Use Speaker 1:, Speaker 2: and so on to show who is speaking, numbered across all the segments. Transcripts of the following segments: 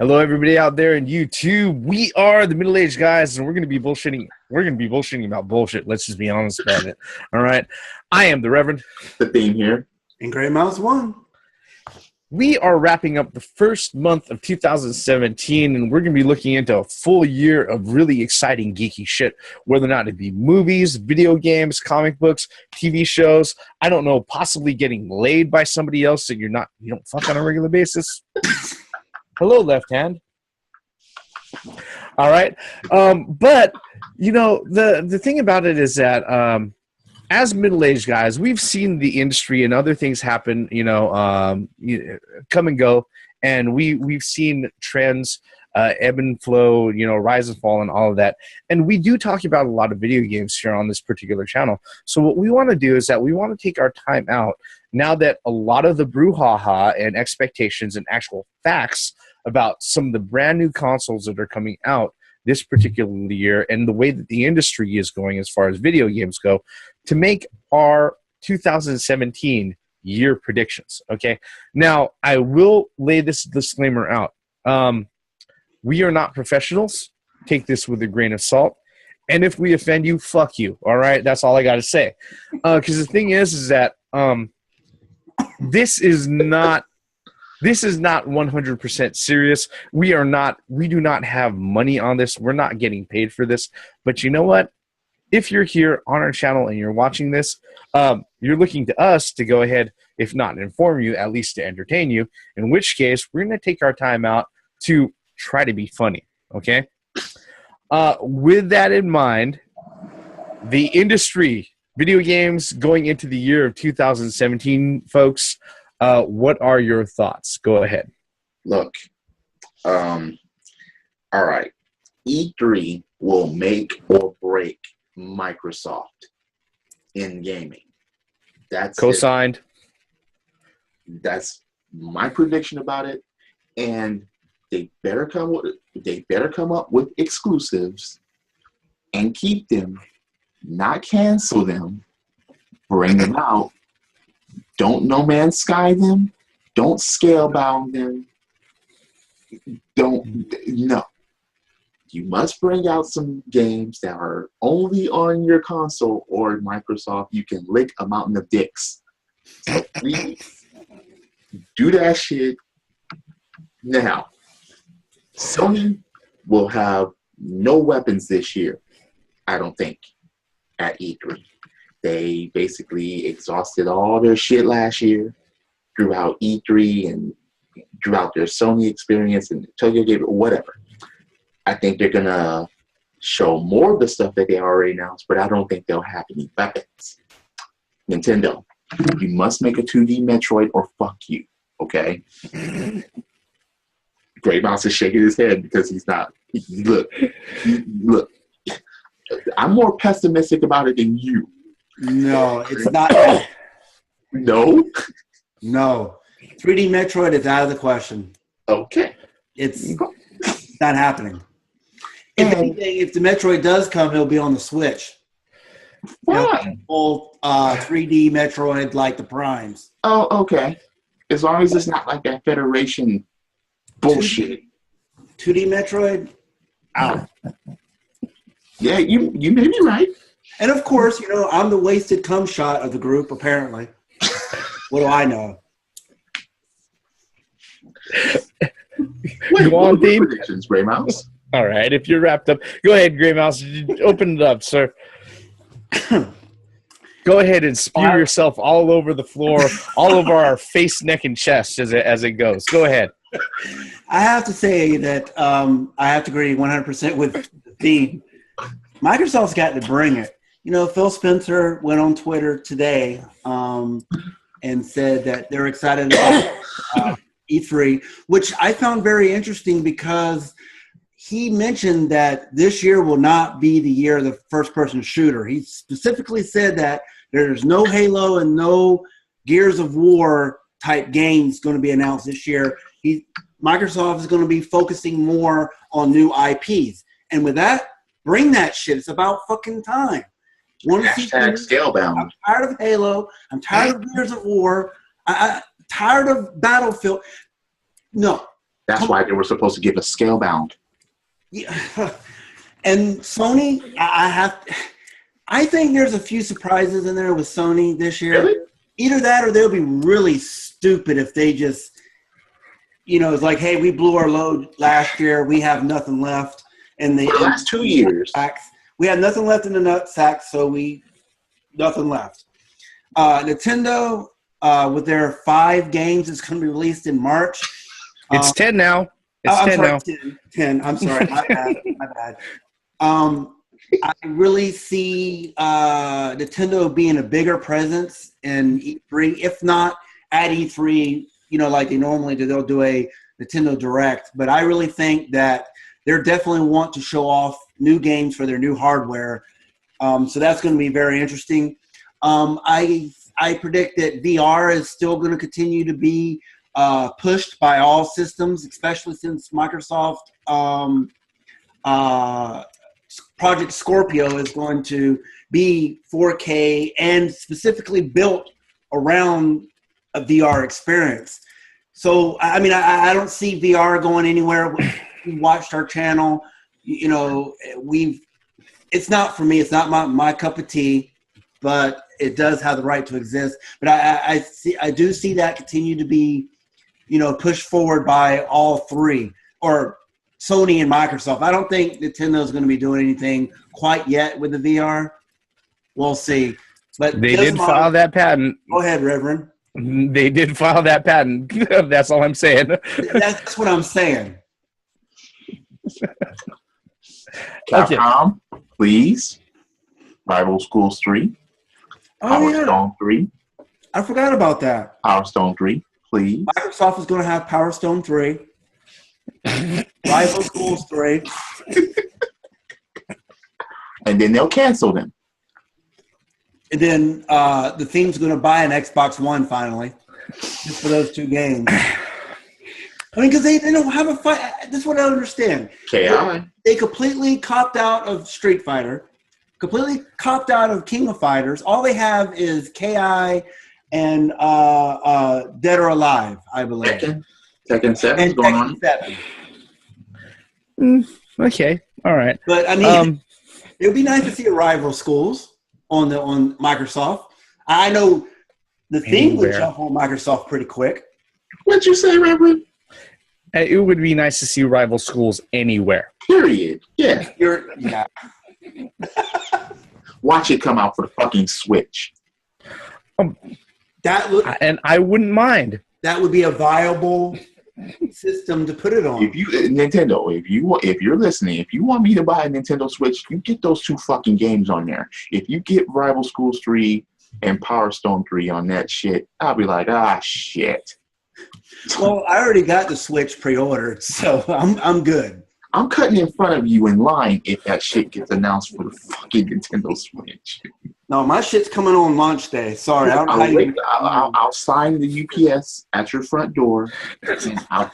Speaker 1: Hello, everybody out there in YouTube. We are the middle-aged guys, and we're going to be bullshitting. We're going to be bullshitting about bullshit. Let's just be honest about it. All right. I am the Reverend.
Speaker 2: The theme here.
Speaker 3: And Gray Mouse 1.
Speaker 1: We are wrapping up the first month of 2017, and we're going to be looking into a full year of really exciting geeky shit, whether or not it be movies, video games, comic books, TV shows. I don't know, possibly getting laid by somebody else that you don't fuck on a regular basis. Hello, left hand. All right. But, you know, the thing about it is that as middle-aged guys, we've seen the industry and other things happen, come and go. And we've seen trends ebb and flow, rise and fall and all of that. And we do talk about a lot of video games here on this particular channel. So what we want to do is that we want to take our time out now that a lot of the brouhaha and expectations and actual facts about some of the brand new consoles that are coming out this particular year and the way that the industry is going as far as video games go to make our 2017 year predictions. Okay. Now, I will lay this disclaimer out. We are not professionals. Take this with a grain of salt. And if we offend you, fuck you. All right. That's all I got to say. Because the thing is that this is not 100% serious. We do not have money on this. We're not getting paid for this. But you know what? If you're here on our channel and you're watching this, you're looking to us to go ahead, if not inform you, at least to entertain you, in which case we're going to take our time out to try to be funny, okay? With that in mind, the industry, video games going into the year of 2017, folks, what are your thoughts? Go ahead.
Speaker 2: Look, all right. E3 will make or break Microsoft in gaming. That's
Speaker 1: co-signed.
Speaker 2: That's my prediction about it. And they better come up with exclusives and keep them, not cancel them, bring them out. Don't No Man's Sky them. Don't Scalebound them. No. You must bring out some games that are only on your console or Microsoft. You can lick a mountain of dicks. So please do that shit now. Sony will have no weapons this year, I don't think, at E3. They basically exhausted all their shit last year throughout E3 and throughout their Sony experience and Tokyo Game, whatever. I think they're going to show more of the stuff that they already announced, but I don't think they'll have any weapons. Nintendo, you must make a 2D Metroid or fuck you, okay? Gray Mouse is shaking his head because he's not. Look, I'm more pessimistic about it than you.
Speaker 3: No, it's not.
Speaker 2: No?
Speaker 3: No. 3D Metroid is out of the question.
Speaker 2: Okay.
Speaker 3: It's not happening. If anything, if the Metroid does come, it'll be on the Switch.
Speaker 2: Fine.
Speaker 3: Full 3D Metroid like the Primes.
Speaker 2: Oh, okay. As long as it's not like that Federation bullshit.
Speaker 3: 2D Metroid? Out.
Speaker 2: Yeah, you may be right.
Speaker 3: And of course, I'm the wasted cum shot of the group, apparently. What do I know?
Speaker 1: Go on, Dean.
Speaker 2: Predictions, Gray Mouse.
Speaker 1: All right, if you're wrapped up, go ahead, Gray Mouse. Open it up, sir. Go ahead and spew yourself all over the floor, all over our face, neck, and chest as it goes. Go ahead.
Speaker 3: I have to say that I have to agree 100% with Dean. Microsoft's got to bring it. Phil Spencer went on Twitter today and said that they're excited about E3, which I found very interesting because he mentioned that this year will not be the year of the first-person shooter. He specifically said that there's no Halo and no Gears of War type games going to be announced this year. Microsoft is going to be focusing more on new IPs. And with that, bring that shit. It's about fucking time.
Speaker 2: Scalebound.
Speaker 3: I'm tired of Halo. I'm tired of Gears of War. I'm tired of Battlefield. No.
Speaker 2: That's why they were supposed to give us Scalebound.
Speaker 3: Yeah. And Sony, I think there's a few surprises in there with Sony this year.
Speaker 2: Really?
Speaker 3: Either that or they'll be really stupid if they just, it's like, hey, we blew our load last year. We have nothing left.
Speaker 2: For the last 2 years.
Speaker 3: We had nothing left in the nut sack, so nothing left. Nintendo, with their 5 games that's going to be released in March.
Speaker 1: It's 10 now. It's 10 now.
Speaker 3: 10. I'm sorry. My bad. My bad. I really see Nintendo being a bigger presence in E3. If not at E3, like they normally do, they'll do a Nintendo Direct. But I really think that they definitely want to show off new games for their new hardware. So that's going to be very interesting. I predict that VR is still going to continue to be pushed by all systems, especially since Microsoft Project Scorpio is going to be 4K and specifically built around a VR experience. So, I mean, I don't see VR going anywhere. We watched our channel. It's not for me. It's not my cup of tea, but it does have the right to exist. But I do see that continue to be, pushed forward by all three, or Sony and Microsoft. I don't think Nintendo is going to be doing anything quite yet with the VR. We'll see. But
Speaker 1: they did file that patent.
Speaker 3: Go ahead, Reverend.
Speaker 1: They did file that patent. That's all I'm saying.
Speaker 3: That's what I'm saying.
Speaker 2: Capcom, please. Rival Schools 3. Power Stone 3.
Speaker 3: I forgot about that.
Speaker 2: Power Stone 3, please.
Speaker 3: Microsoft is going to have Power Stone 3. Rival Schools 3.
Speaker 2: And then they'll cancel them.
Speaker 3: And then the team's going to buy an Xbox One finally, just for those 2 games. I mean, because they don't have a fight. That's what I don't understand.
Speaker 2: KI.
Speaker 3: They completely copped out of Street Fighter, completely copped out of King of Fighters. All they have is KI and Dead or Alive, I believe.
Speaker 2: Tekken 7 is going on.
Speaker 3: 7.
Speaker 1: Okay, all right.
Speaker 3: But I mean, it would be nice to see a Rival Schools on Microsoft. I know the theme would jump on Microsoft pretty quick.
Speaker 2: What'd you say, Reverend?
Speaker 1: It would be nice to see Rival Schools anywhere.
Speaker 2: Period. Yeah.
Speaker 3: Yeah.
Speaker 2: Watch it come out for the fucking Switch.
Speaker 1: And I wouldn't mind.
Speaker 3: That would be a viable system to put it on.
Speaker 2: Nintendo, if you're listening, if you want me to buy a Nintendo Switch, you get those 2 fucking games on there. If you get Rival Schools 3 and Power Stone 3 on that shit, I'll be like, shit.
Speaker 3: Well, I already got the Switch pre-ordered, so I'm good.
Speaker 2: I'm cutting in front of you in line if that shit gets announced for the fucking Nintendo Switch.
Speaker 3: No, my shit's coming on launch day. Sorry.
Speaker 2: I'll sign the UPS at your front door. And I'll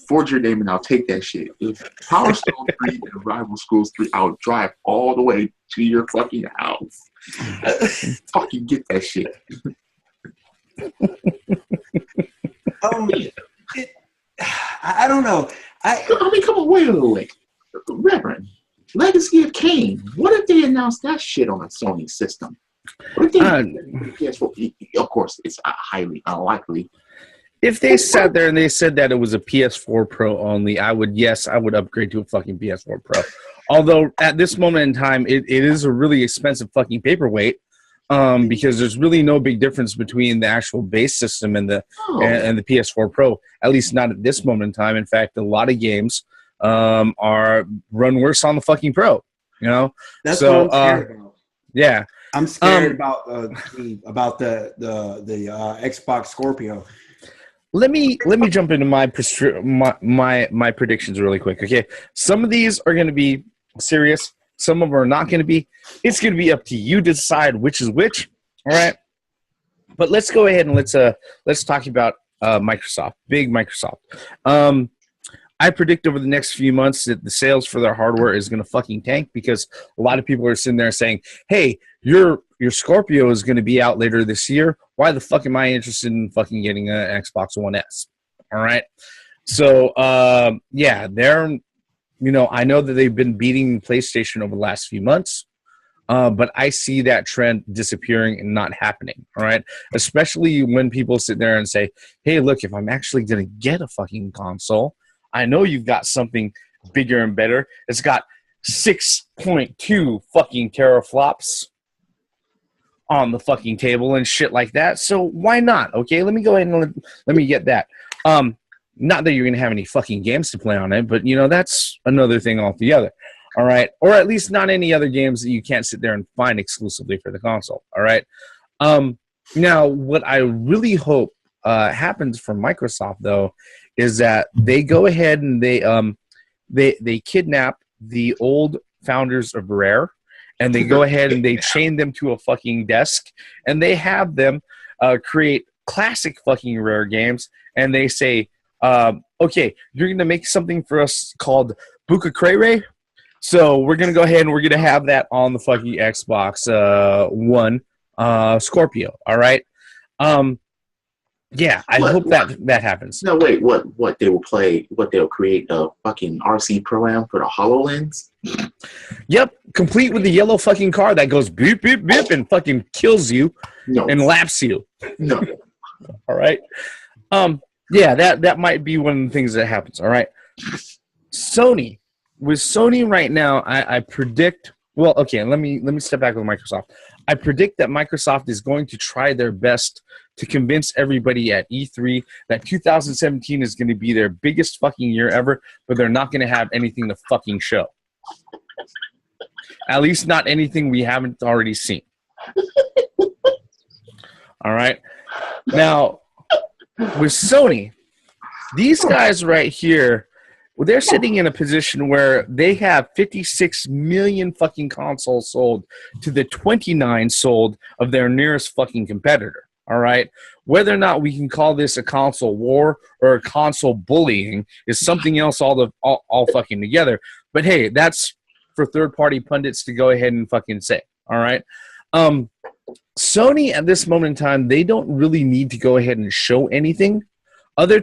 Speaker 2: forge your name and I'll take that shit. If Power Stone 3 and Rival Schools 3, I'll drive all the way to your fucking house. Fucking get that shit.
Speaker 3: I don't know.
Speaker 2: I mean, come on, wait. Reverend, Legacy of Kain. What if they announced that shit on a Sony system? What if they, of course, it's highly unlikely.
Speaker 1: If they sat there and they said that it was a PS4 Pro only, I would upgrade to a fucking PS4 Pro. Although at this moment in time, it is a really expensive fucking paperweight. Because there's really no big difference between the actual base system and the PS4 Pro, at least not at this moment in time. In fact, a lot of games are run worse on the fucking Pro.
Speaker 3: That's what I'm scared about.
Speaker 1: Yeah,
Speaker 3: I'm scared about the Xbox Scorpio.
Speaker 1: Let me jump into my predictions really quick. Okay, some of these are going to be serious. Some of them are not going to be. It's going to be up to you to decide which is which. All right. But let's go ahead and let's talk about Microsoft, big Microsoft. I predict over the next few months that the sales for their hardware is going to fucking tank because a lot of people are sitting there saying, "Hey, your Scorpio is going to be out later this year. Why the fuck am I interested in fucking getting an Xbox One S?" All right. So, yeah, they're, I know that they've been beating PlayStation over the last few months, but I see that trend disappearing and not happening, all right? Especially when people sit there and say, hey, look, if I'm actually going to get a fucking console, I know you've got something bigger and better. It's got 6.2 fucking teraflops on the fucking table and shit like that. So why not? Okay, let me go ahead and let me get that. Not that you're going to have any fucking games to play on it, but, that's another thing altogether. All right? Or at least not any other games that you can't sit there and find exclusively for the console. All right? Now, what I really hope happens for Microsoft, though, is that they go ahead and they kidnap the old founders of Rare, and they go ahead and they chain them to a fucking desk, and they have them create classic fucking Rare games, and they say, okay, you're going to make something for us called Buka Crere, so we're going to go ahead and we're going to have that on the fucking Xbox One Scorpio, all right? Yeah, I hope that happens.
Speaker 2: No, wait, what they will play, what they'll create a fucking RC program for the HoloLens?
Speaker 1: Yep, complete with the yellow fucking car that goes beep, beep, beep and fucking kills you and laps you.
Speaker 2: No.
Speaker 1: All right? Yeah, that might be one of the things that happens, all right? Sony. With Sony right now, I predict, well, okay, let me step back with Microsoft. I predict that Microsoft is going to try their best to convince everybody at E3 that 2017 is going to be their biggest fucking year ever, but they're not going to have anything to fucking show. At least not anything we haven't already seen. All right? Now, with Sony, these guys right here, they're sitting in a position where they have 56 million fucking consoles sold to the 29 sold of their nearest fucking competitor. All right? Whether or not we can call this a console war or a console bullying is something else all fucking together. But hey, that's for third-party pundits to go ahead and fucking say. All right? Sony, at this moment in time, they don't really need to go ahead and show anything other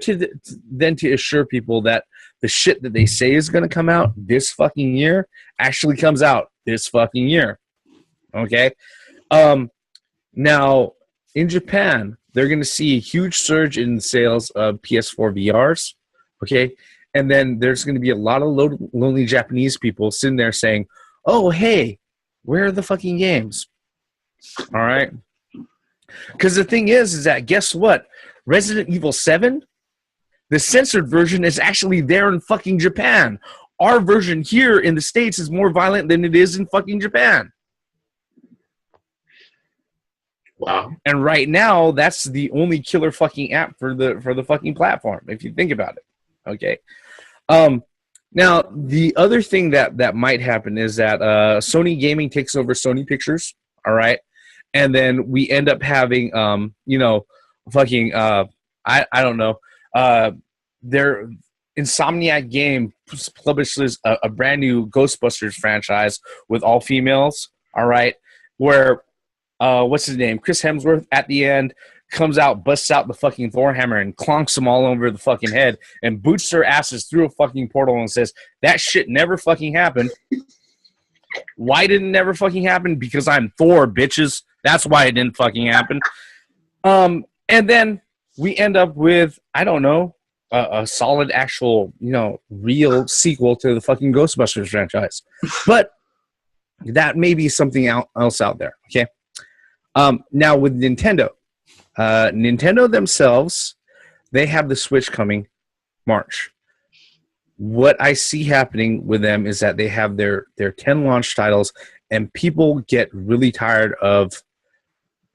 Speaker 1: than to assure people that the shit that they say is going to come out this fucking year actually comes out this fucking year. Okay? Now, in Japan, they're going to see a huge surge in sales of PS4 VRs. Okay? And then there's going to be a lot of lonely Japanese people sitting there saying, oh, hey, where are the fucking games? All right? Because the thing is that, guess what? Resident Evil 7, the censored version is actually there in fucking Japan. Our version here in the States is more violent than it is in fucking Japan.
Speaker 2: Wow.
Speaker 1: And right now, that's the only killer fucking app for the fucking platform, if you think about it. Okay. Now, the other thing that might happen is that Sony Gaming takes over Sony Pictures, all right? And then we end up having, fucking, I don't know, their Insomniac Game publishes a brand new Ghostbusters franchise with all females, all right? Where, what's his name? Chris Hemsworth at the end comes out, busts out the fucking Thor hammer and clonks them all over the fucking head and boots their asses through a fucking portal and says, that shit never fucking happened. Why didn't it never fucking happen? Because I'm Thor, bitches. That's why it didn't fucking happen. And then we end up with, I don't know, a solid actual, real sequel to the fucking Ghostbusters franchise. But that may be something else out there, okay? Now with Nintendo. Nintendo themselves, they have the Switch coming March. What I see happening with them is that they have their 10 launch titles, and people get really tired of,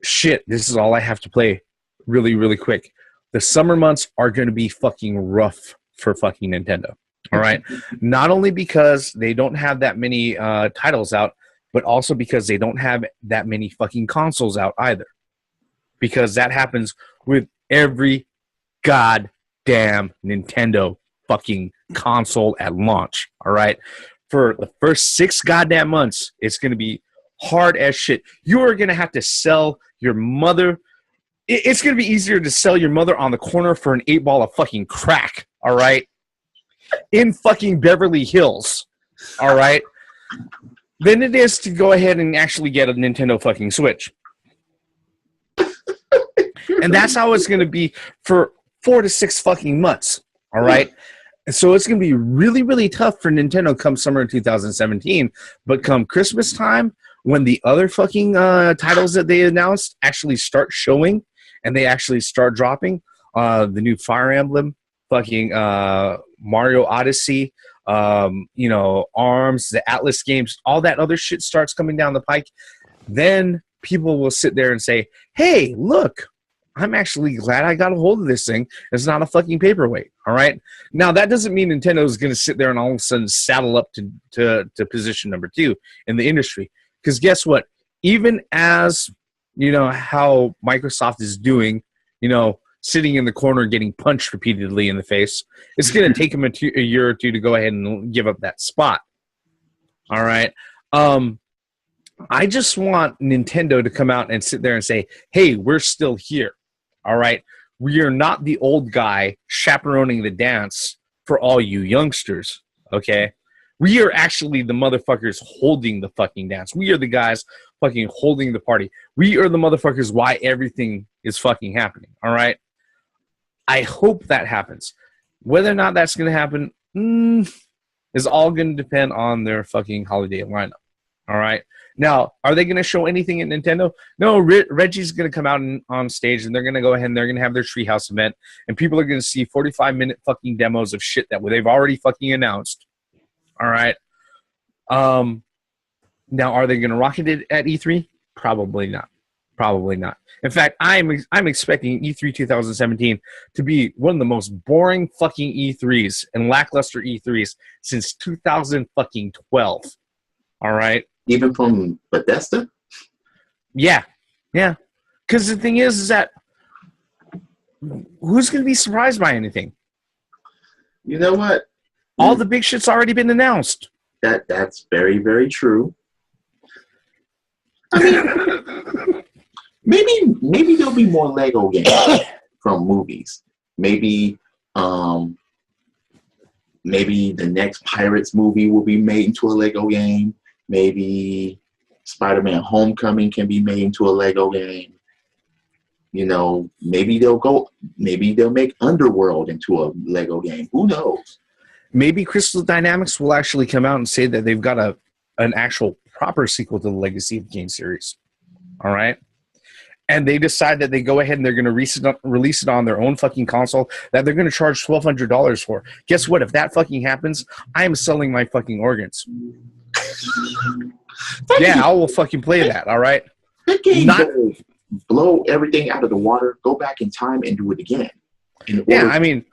Speaker 1: shit, this is all I have to play really, really quick. The summer months are going to be fucking rough for fucking Nintendo. All right? Not only because they don't have that many titles out, but also because they don't have that many fucking consoles out either. Because that happens with every goddamn Nintendo fucking console at launch, all right? For the first 6 goddamn months, it's going to be hard as shit. You are going to have to sell your mother. It's going to be easier to sell your mother on the corner for an 8 ball of fucking crack, all right, in fucking Beverly Hills, all right, than it is to go ahead and actually get a Nintendo fucking Switch. And that's how it's going to be for 4 to 6 fucking months, all right? And so it's going to be really, really tough for Nintendo come summer 2017. But come Christmas time, when the other fucking titles that they announced actually start showing and they actually start dropping, the new Fire Emblem, fucking Mario Odyssey, you know, ARMS, the Atlas games, all that other shit starts coming down the pike, then people will sit there and say, hey, look, I'm actually glad I got a hold of this thing. It's not a fucking paperweight, all right? Now, that doesn't mean Nintendo is going to sit there and all of a sudden saddle up to position number 2 in the industry. Because guess what? Even as, you know, how Microsoft is doing, you know, sitting in the corner getting punched repeatedly in the face, it's going to take them a year or two to go ahead and give up that spot, all right? I just want Nintendo to come out and sit there and say, hey, we're still here. All right. We are not the old guy chaperoning the dance for all you youngsters. Okay. We are actually the motherfuckers holding the fucking dance. We are the guys fucking holding the party. We are the motherfuckers why everything is fucking happening. All right. I hope that happens. Whether or not that's going to happen is all going to depend on their fucking holiday lineup. All right. Now, are they going to show anything at Nintendo? No, Reggie's going to come out on stage, and they're going to go ahead and they're going to have their Treehouse event, and people are going to see 45-minute fucking demos of shit that they've already fucking announced. All right. Now, are they going to rocket it at E3? Probably not. Probably not. In fact, I'm expecting E3 2017 to be one of the most boring fucking E3s and lackluster E3s since 2012. All right.
Speaker 2: Even from Bethesda?
Speaker 1: Yeah. Yeah. Because the thing is that who's going to be surprised by anything?
Speaker 2: You know what?
Speaker 1: All the big shit's already been announced.
Speaker 2: That's very, very true. I mean, maybe there'll be more Lego games from movies. Maybe the next Pirates movie will be made into a Lego game. Maybe Spider-Man Homecoming can be made into a Lego game. You know, maybe they'll make Underworld into a Lego game. Who knows?
Speaker 1: Maybe Crystal Dynamics will actually come out and say that they've got an actual proper sequel to the Legacy of Kain series. All right? And they decide that they go ahead and they're going to release it on their own fucking console that they're going to charge $1,200 for. Guess what? If that fucking happens, I am selling my fucking organs. Yeah, I will fucking play that, all right?
Speaker 2: That game will blow everything out of the water, go back in time, and do it again.
Speaker 1: Yeah, I mean,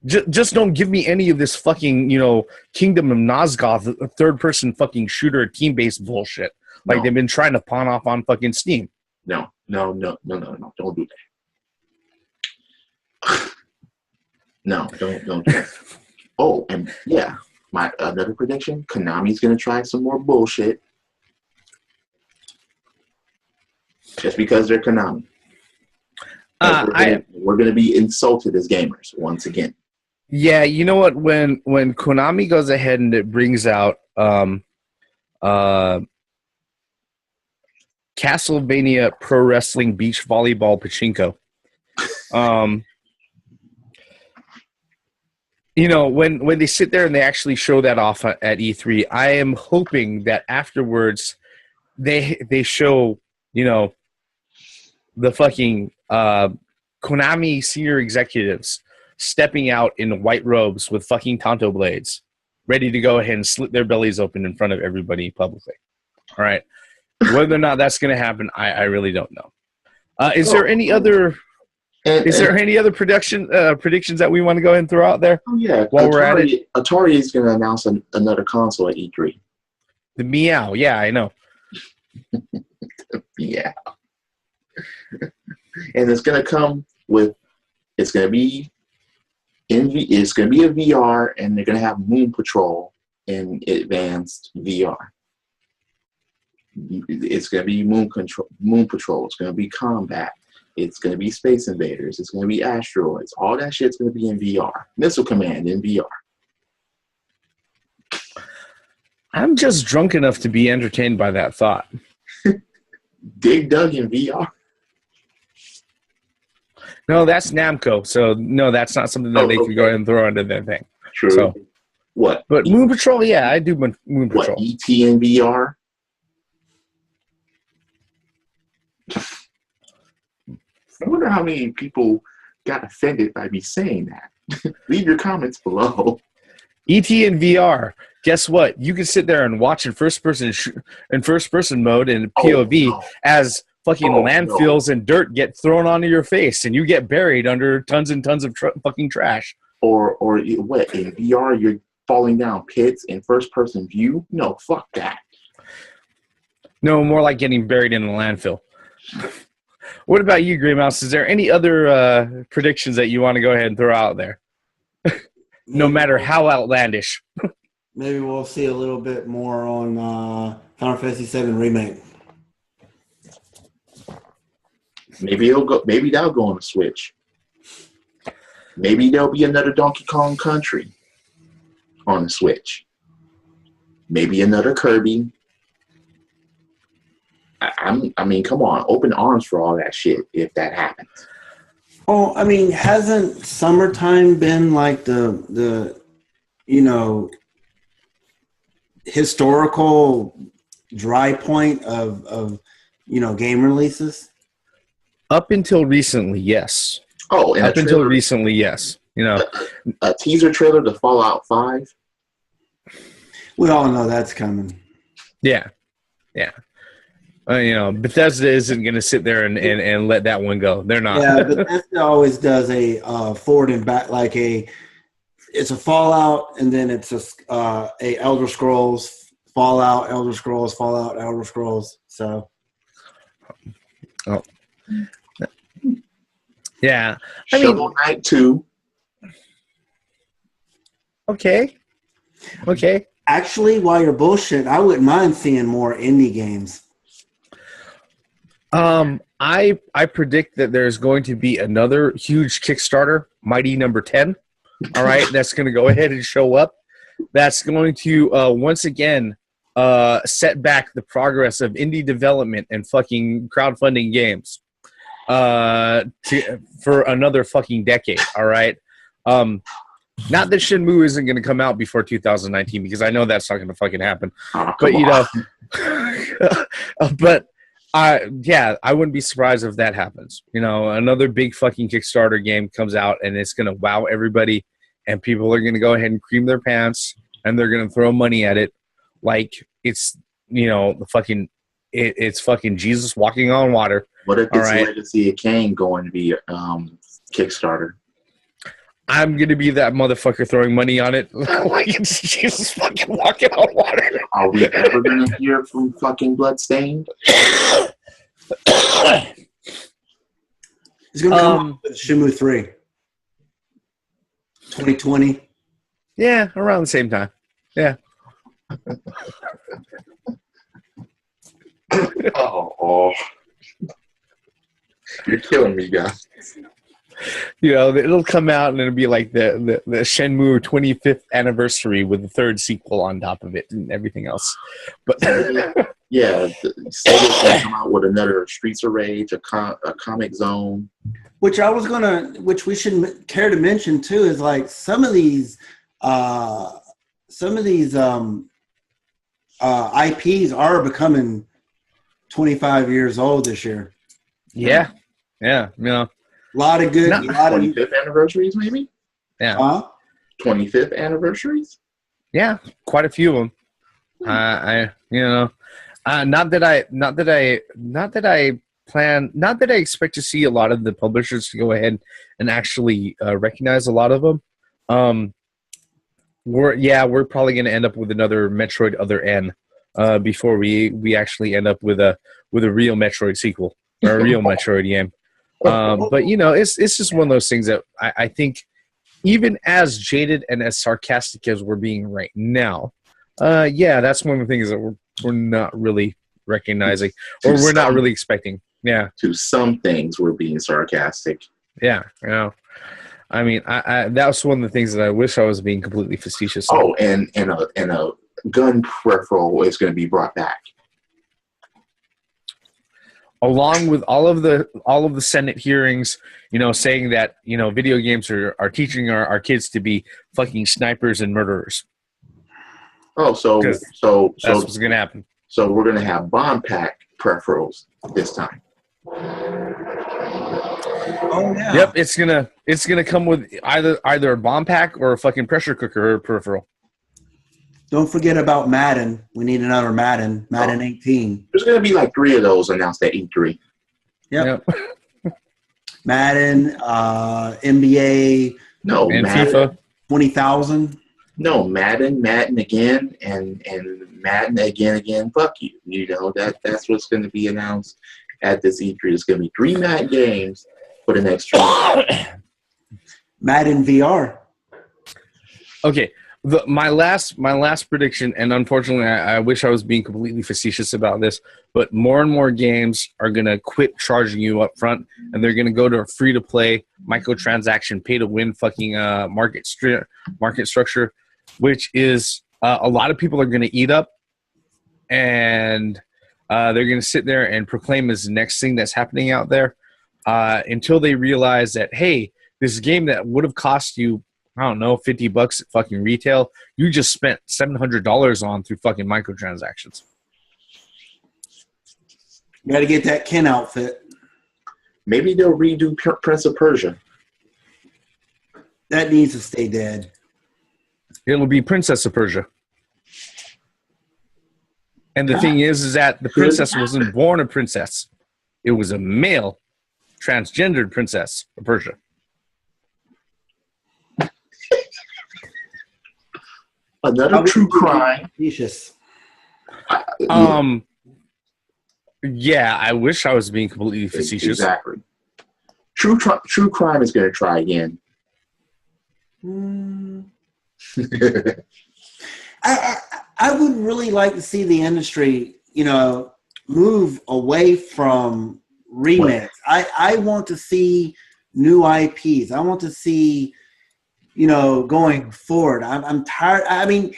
Speaker 1: just don't give me any of this fucking, you know, Kingdom of Nosgoth, third-person fucking shooter, team-based bullshit. Like they've been trying to pawn off on fucking Steam.
Speaker 2: No. Don't do that. No, don't do that. Oh, and yeah, my another prediction, Konami's going to try some more bullshit. Just because they're Konami. We're going to be insulted as gamers once again.
Speaker 1: Yeah, you know what? When Konami goes ahead and it brings out Castlevania Pro Wrestling Beach Volleyball Pachinko, you know, when they sit there and they actually show that off at E3, I am hoping that afterwards they show, you know, the fucking Konami senior executives stepping out in white robes with fucking Tonto blades, ready to go ahead and slit their bellies open in front of everybody publicly. All right. Whether or not that's going to happen, I really don't know. Is there any other predictions that we want to go ahead and throw out there?
Speaker 2: Oh yeah,
Speaker 1: while we're at it,
Speaker 2: Atari is going to announce another console at E3.
Speaker 1: The Meow, yeah, I know.
Speaker 2: Yeah, and it's going to come with. It's going to be a VR, and they're going to have Moon Patrol in advanced VR. It's going to be Moon Patrol. It's going to be combat. It's going to be Space Invaders. It's going to be asteroids. All that shit's going to be in VR. Missile Command in VR.
Speaker 1: I'm just drunk enough to be entertained by that thought.
Speaker 2: Dig Dug in VR.
Speaker 1: No, that's Namco. So, no, that's not something that they could go ahead and throw under their thing.
Speaker 2: True.
Speaker 1: So,
Speaker 2: what?
Speaker 1: But Moon Patrol, yeah, I do Moon Patrol.
Speaker 2: What, E.T. in VR? I wonder how many people got offended by me saying that. Leave your comments below.
Speaker 1: E.T. in VR. Guess what? You can sit there and watch in first person mode in POV as fucking landfills and dirt get thrown onto your face, and you get buried under tons and tons of fucking trash.
Speaker 2: Or what? In VR, you're falling down pits in first person view? No, fuck that.
Speaker 1: No, more like getting buried in a landfill. What about you, Grey Mouse? Is there any other predictions that you want to go ahead and throw out there? No matter how outlandish.
Speaker 3: Maybe we'll see a little bit more on Final Fantasy VII Remake.
Speaker 2: Maybe that'll go on the Switch. Maybe there'll be another Donkey Kong Country on the Switch. Maybe another Kirby. I mean, come on, open arms for all that shit if that happens.
Speaker 3: Oh, I mean, hasn't summertime been like the historical dry point of game releases?
Speaker 1: Up until recently, yes.
Speaker 2: Oh, and
Speaker 1: up until recently, yes.
Speaker 2: A teaser trailer to Fallout 5.
Speaker 3: We all know that's coming.
Speaker 1: Yeah. Bethesda isn't going to sit there and let that one go. They're not.
Speaker 3: Yeah, Bethesda always does a forward and back, like it's a Fallout, and then it's a Elder Scrolls, Fallout, Elder Scrolls, Fallout, Elder Scrolls. So.
Speaker 1: Oh. Yeah.
Speaker 2: Shovel Knight 2.
Speaker 1: Okay.
Speaker 3: Actually, while you're bullshit, I wouldn't mind seeing more indie games.
Speaker 1: I predict that there's going to be another huge Kickstarter, Mighty Number 10. All right, that's going to go ahead and show up. That's going to once again set back the progress of indie development and fucking crowdfunding games for another fucking decade. All right. Not that Shenmue isn't going to come out before 2019, because I know that's not going to fucking happen. But but I wouldn't be surprised if that happens. Another big fucking Kickstarter game comes out, and it's going to wow everybody, and people are going to go ahead and cream their pants, and they're going to throw money at it like it's it's fucking Jesus walking on water.
Speaker 2: What if it's Legacy of Kain going to be Kickstarter?
Speaker 1: I'm going to be that motherfucker throwing money on it like it's Jesus fucking walking on water.
Speaker 2: Are we ever going to hear from fucking Bloodstained?
Speaker 3: It's going to come up with Shenmue 3. 2020.
Speaker 1: Yeah, around the same time. Yeah.
Speaker 2: Oh. You're killing me, guys.
Speaker 1: It'll come out and it'll be like the Shenmue 25th anniversary with the third sequel on top of it and everything else. But
Speaker 2: yeah, Sega's gonna come out with another Streets of Rage, a Comic Zone.
Speaker 3: Which we should care to mention too is like some of these IPs are becoming 25 years old this year.
Speaker 1: Yeah.
Speaker 3: A lot of good.
Speaker 2: 25th anniversaries, maybe?
Speaker 1: Yeah.
Speaker 2: 25th anniversaries?
Speaker 1: Yeah, quite a few of them. Not that I expect to see a lot of the publishers to go ahead and actually recognize a lot of them. We're probably going to end up with another Metroid Other N before we actually end up with a real Metroid sequel or a real Metroid game. But it's just one of those things that I think, even as jaded and as sarcastic as we're being right now, that's one of the things that we're not really recognizing or we're not really expecting. Yeah.
Speaker 2: To some things, we're being sarcastic.
Speaker 1: Yeah. You know, I mean, I that was one of the things that I wish I was being completely facetious.
Speaker 2: Oh, and a gun peripheral is going to be brought back,
Speaker 1: along with all of the Senate hearings, you know, saying that, you know, video games are teaching our kids to be fucking snipers and murderers.
Speaker 2: Oh, so
Speaker 1: that's what's gonna happen.
Speaker 2: So we're gonna have bomb pack peripherals this time.
Speaker 3: Oh yeah.
Speaker 1: Yep, it's gonna come with either a bomb pack or a fucking pressure cooker peripheral.
Speaker 3: Don't forget about Madden. We need another Madden. Madden 18.
Speaker 2: There's gonna be like 3 of those announced at E3.
Speaker 3: Yep. Madden, NBA.
Speaker 2: No,
Speaker 1: and
Speaker 2: Madden,
Speaker 1: FIFA
Speaker 3: 20,000.
Speaker 2: No, Madden again, and Madden again. Fuck you. You know that's what's going to be announced at this E3. There's going to be 3 Madden games for the next 2 years.
Speaker 3: Madden VR.
Speaker 1: Okay, my last prediction, and unfortunately, I wish I was being completely facetious about this, but more and more games are gonna quit charging you up front, and they're gonna go to a free-to-play, microtransaction, pay-to-win fucking market structure, which is a lot of people are gonna eat up, and they're gonna sit there and proclaim as the next thing that's happening out there, until they realize that, hey, this game that would have cost you, I don't know, $50 at fucking retail, you just spent $700 on through fucking microtransactions.
Speaker 3: You got to get that Ken outfit.
Speaker 2: Maybe they'll redo Prince of Persia.
Speaker 3: That needs to stay dead.
Speaker 1: It'll be Princess of Persia. And the thing is that the princess wasn't born a princess. It was a male, transgendered princess of Persia.
Speaker 2: Another true crime.
Speaker 1: Yeah, I wish I was being completely facetious.
Speaker 2: Exactly. True crime is going to try again.
Speaker 3: I would really like to see the industry, you know, move away from remakes. I want to see new IPs. I want to see, you know, going forward. I'm tired. I mean,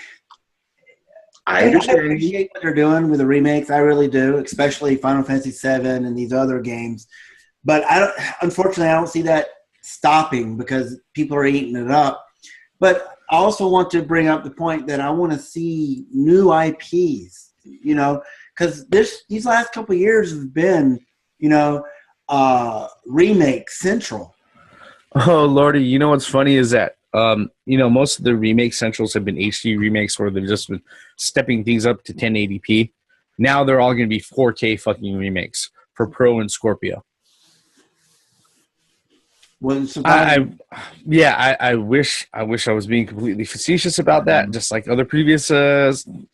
Speaker 2: I understand.
Speaker 3: I appreciate what they're doing with the remakes. I really do, especially Final Fantasy VII and these other games. But unfortunately, I don't see that stopping because people are eating it up. But I also want to bring up the point that I want to see new IPs, you know, because these last couple of years have been, you know, remake central.
Speaker 1: Oh, Lordy, you know what's funny is that, you know, most of the remake centrals have been HD remakes where they've just been stepping things up to 1080p. Now they're all going to be 4K fucking remakes for Pro and Scorpio. I wish I was being completely facetious about that, just like other previous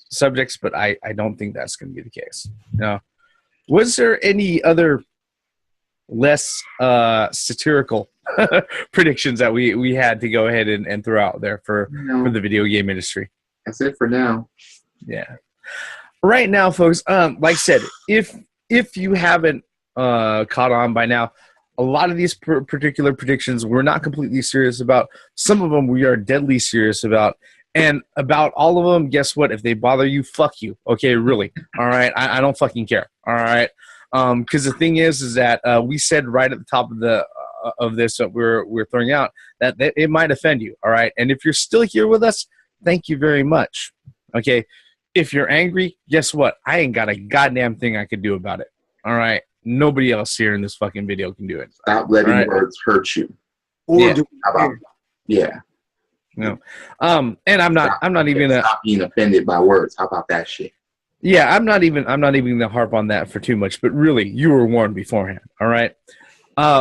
Speaker 1: subjects, but I don't think that's going to be the case. No. Was there any other less satirical predictions that we had to go ahead and throw out there for the video game industry?
Speaker 2: That's it for now.
Speaker 1: Yeah. Right now, folks, like I said, if you haven't caught on by now, a lot of these particular predictions we're not completely serious about. Some of them we are deadly serious about. And about all of them, guess what? If they bother you, fuck you. Okay, really. All right? I don't fucking care. All right? Because the thing is that we said right at the top of this that we're throwing out that it might offend you. All right? And if you're still here with us, thank you very much. Okay? If you're angry, guess what? I ain't got a goddamn thing I could do about it. All right? Nobody else here in this fucking video can do it.
Speaker 2: Stop letting words hurt you.
Speaker 3: Or
Speaker 2: yeah.
Speaker 1: No. And I'm not even gonna
Speaker 2: stop being offended by words. How about that shit?
Speaker 1: Yeah, I'm not even gonna harp on that for too much, but really, you were warned beforehand. All right.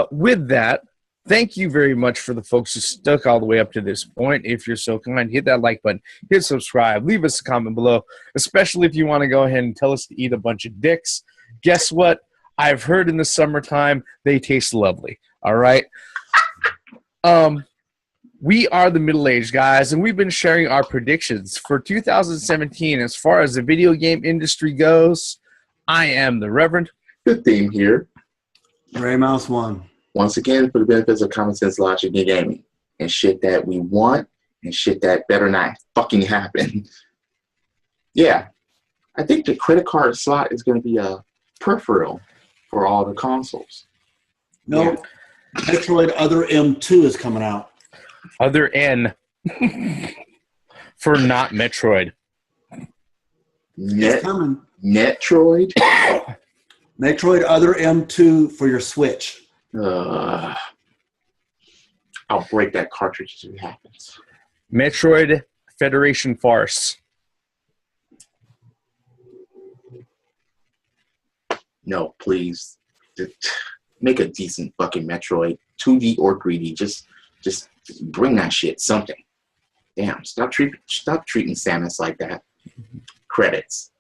Speaker 1: With that, thank you very much for the folks who stuck all the way up to this point. If you're so kind, hit that like button, hit subscribe, leave us a comment below, especially if you want to go ahead and tell us to eat a bunch of dicks. Guess what? I've heard in the summertime they taste lovely. All right. We are the middle-aged guys, and we've been sharing our predictions for 2017 as far as the video game industry goes. I am the Reverend.
Speaker 2: Good theme here.
Speaker 3: Gray Mouse 1.
Speaker 2: Once again, for the benefits of common sense, logic, and gaming, and shit that we want, and shit that better not fucking happen. Yeah, I think the credit card slot is going to be a peripheral for all the consoles.
Speaker 3: No,
Speaker 2: Yeah.
Speaker 3: Metroid Other M2 is coming out.
Speaker 1: Other N for not Metroid.
Speaker 3: It's coming.
Speaker 2: Netroid?
Speaker 3: Metroid Other M2 for your Switch.
Speaker 2: I'll break that cartridge if it happens.
Speaker 1: Metroid Federation Farce.
Speaker 2: No, please. Just make a decent fucking Metroid, 2D or 3D. Just bring that shit. Something. Damn. Stop treating Samus like that. Credits.